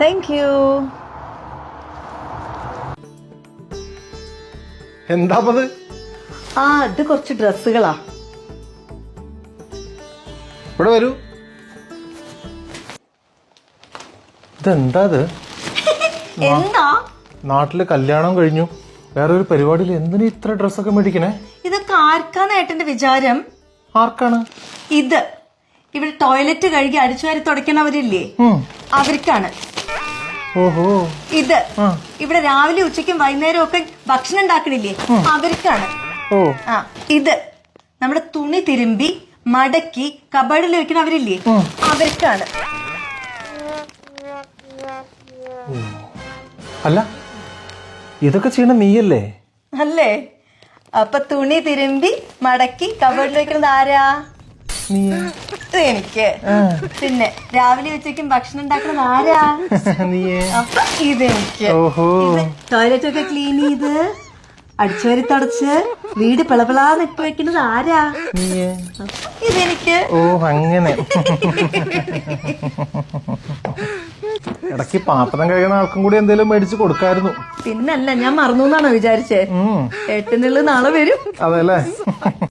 Thank you. എന്താപ്പത്? ഇത് കുറച്ച് ഡ്രസ്സുകളാ. ഇവിടെ വരൂ. ഇതെന്താ ഇത്? എന്താ? നാട്ടില് കല്യാണം കഴിഞ്ഞു, വേറെ ഒരു പരിപാടിയിൽ എന്തിനാ ഇത്ര ഡ്രസ്സൊക്കെ മേടിക്കണേ? ഇതൊക്കെ ആർക്കാന്ന് ഏട്ടന്റെ വിചാരം? ആർക്കാണ് ഇത്? ഇവിടെ ടോയ്ലറ്റ് കഴുകി അടിച്ചുവാരി തുടയ്ക്കണവരില്ലേ, അവർക്കാണ്. ഓഹോ. ഇത് ഇവിടെ രാവിലെ ഉച്ചയ്ക്കും വൈകുന്നേരം ഒക്കെ ഭക്ഷണം ഉണ്ടാക്കണില്ലേ, അവർക്കാണ്. ഇത് നമ്മുടെ തുണി തിരുമ്പി മടക്കി കബഡിൽ വെക്കണവരില്ലേ, അവർക്കാണ്. അല്ല, ഇതൊക്കെ ചെയ്യണ നീയല്ലേ? അല്ലേ? അപ്പൊ തുണി തിരുമ്പി മടക്കി കബഡിൽ വെക്കുന്നത് ആരാ? എനിക്ക്. പിന്നെ രാവിലെ ഉച്ചയ്ക്കും ഭക്ഷണം ഉണ്ടാക്കുന്നത് ആരാ? അപ്പൊ ഇതെനിക്ക്. ടോയ്ലറ്റ് ഒക്കെ ക്ലീൻ ചെയ്ത് അടിച്ചുവരി തുടച്ച് വീട് പിളപിളാ നിട്ട് വെക്കുന്നത് ആരാ? ഇതെനിക്ക്. ഓ, അങ്ങനെ. ഇടയ്ക്ക് പാത്രം കഴിയുന്ന ആൾക്കും കൂടി എന്തെങ്കിലും മേടിച്ച് കൊടുക്കായിരുന്നു. പിന്നല്ല, ഞാൻ മറന്നു എന്നാണോ വിചാരിച്ചേ? ഏട്ടനുള്ളത് നാളെ വരും. അതെല്ലേ.